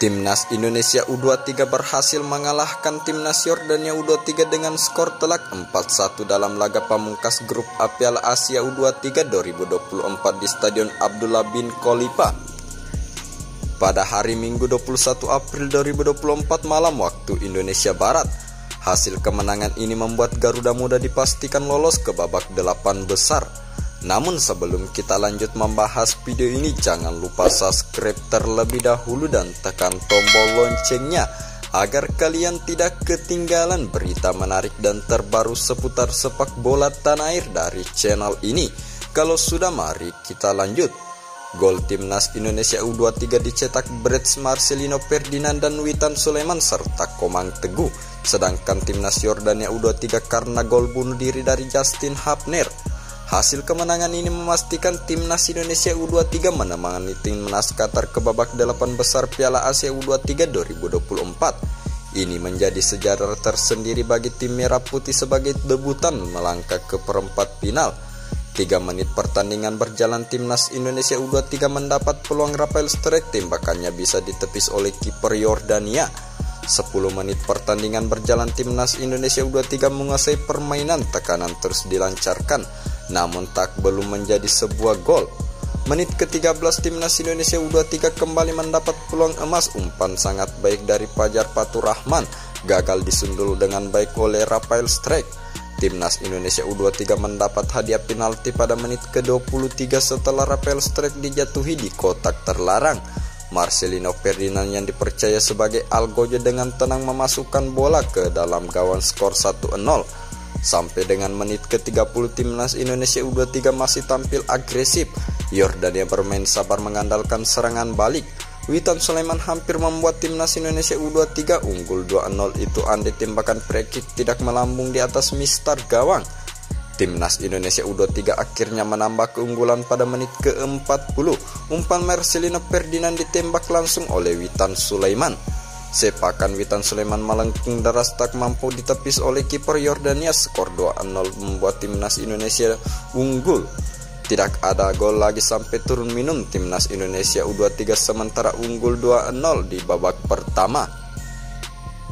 Timnas Indonesia U23 berhasil mengalahkan Timnas Yordania U23 dengan skor telak 4-1 dalam laga pamungkas grup A Piala Asia U23 2024 di Stadion Abdullah bin Khalifa pada hari Minggu 21 April 2024 malam waktu Indonesia Barat. Hasil kemenangan ini membuat Garuda Muda dipastikan lolos ke babak 8 besar. Namun sebelum kita lanjut membahas video ini, jangan lupa subscribe terlebih dahulu dan tekan tombol loncengnya agar kalian tidak ketinggalan berita menarik dan terbaru seputar sepak bola tanah air dari channel ini. Kalau sudah, mari kita lanjut. Gol Timnas Indonesia U23 dicetak Brets Marcelino Ferdinand dan Witan Sulaiman serta Komang Teguh. Sedangkan Timnas Yordania U23 karena gol bunuh diri dari Justin Hapner. Hasil kemenangan ini memastikan Timnas Indonesia U23 menemani Timnas Qatar ke babak 8 besar Piala Asia U23 2024. Ini menjadi sejarah tersendiri bagi tim Merah Putih sebagai debutan melangkah ke perempat final. 3 menit pertandingan berjalan, Timnas Indonesia U23 mendapat peluang Rafael Strijk, tembakannya bisa ditepis oleh kiper Yordania. 10 menit pertandingan berjalan, Timnas Indonesia U23 menguasai permainan, tekanan terus dilancarkan, namun tak belum menjadi sebuah gol. Menit ke-13 Timnas Indonesia U23 kembali mendapat peluang emas, umpan sangat baik dari Fajar Faturrahman gagal disundul dengan baik oleh Rafael Strijk. Timnas Indonesia U23 mendapat hadiah penalti pada menit ke-23 setelah Rafael Strijk dijatuhi di kotak terlarang. Marcelino Ferdinand yang dipercaya sebagai algojo dengan tenang memasukkan bola ke dalam gawang, skor 1-0. Sampai dengan menit ke-30 Timnas Indonesia U23 masih tampil agresif. Yordania bermain sabar mengandalkan serangan balik. Witan Sulaiman hampir membuat Timnas Indonesia U23 unggul 2-0 itu andai tembakan free kick tidak melambung di atas mistar gawang. Timnas Indonesia U23 akhirnya menambah keunggulan pada menit ke-40. Umpan Marcelino Ferdinand ditembak langsung oleh Witan Sulaiman. Sepakan Witan Sulaiman melengkung deras tak mampu ditepis oleh kiper Yordania. Skor 2-0 membuat Timnas Indonesia unggul. Tidak ada gol lagi sampai turun minum. Timnas Indonesia U23 sementara unggul 2-0 di babak pertama.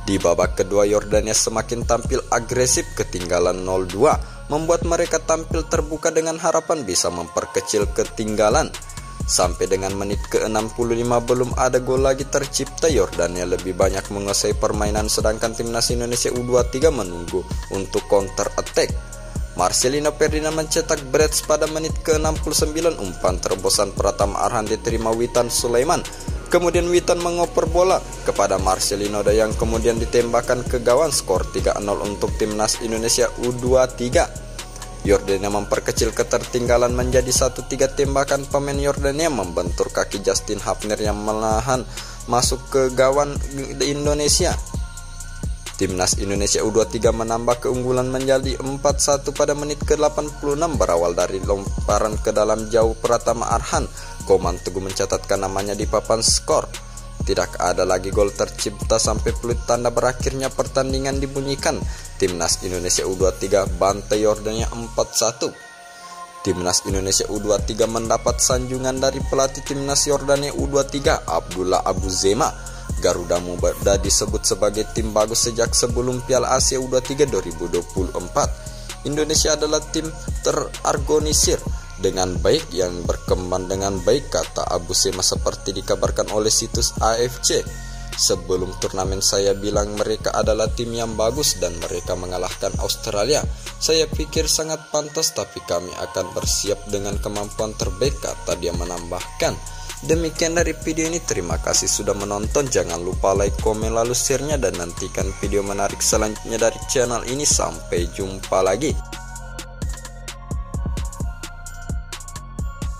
Di babak kedua Yordania semakin tampil agresif, ketinggalan 0-2 membuat mereka tampil terbuka dengan harapan bisa memperkecil ketinggalan. Sampai dengan menit ke-65 belum ada gol lagi tercipta. Yordania lebih banyak menguasai permainan sedangkan Timnas Indonesia U23 menunggu untuk counter attack. Marcelino Ferdinand mencetak Brets pada menit ke-69. Umpan terobosan Pratama Arhan diterima Witan Sulaiman. Kemudian Witan mengoper bola kepada Marcelino yang kemudian ditembakkan ke gawang, skor 3-0 untuk Timnas Indonesia U23. Yordania memperkecil ketertinggalan menjadi 1-3. Tembakan pemain Yordania membentur kaki Justin Hapner yang menahan masuk ke gawang Indonesia. Timnas Indonesia U23 menambah keunggulan menjadi 4-1 pada menit ke-86 berawal dari lomparan ke dalam jauh Pratama Arhan. Komang Teguh mencatatkan namanya di papan skor. Tidak ada lagi gol tercipta sampai peluit tanda berakhirnya pertandingan dibunyikan. Timnas Indonesia U23 bantai Yordania 4-1. Timnas Indonesia U23 mendapat sanjungan dari pelatih Timnas Yordania U23 Abdullah Abu Zema. Garuda Muda disebut sebagai tim bagus sejak sebelum Piala Asia U23 2024. Indonesia adalah tim terorganisir dengan baik yang berkembang dengan baik, kata Abu Zema seperti dikabarkan oleh situs AFC. Sebelum turnamen saya bilang mereka adalah tim yang bagus dan mereka mengalahkan Australia. Saya pikir sangat pantas tapi kami akan bersiap dengan kemampuan terbaik, kata dia menambahkan. Demikian dari video ini, terima kasih sudah menonton. Jangan lupa like, komen, lalu share-nya dan nantikan video menarik selanjutnya dari channel ini. Sampai jumpa lagi.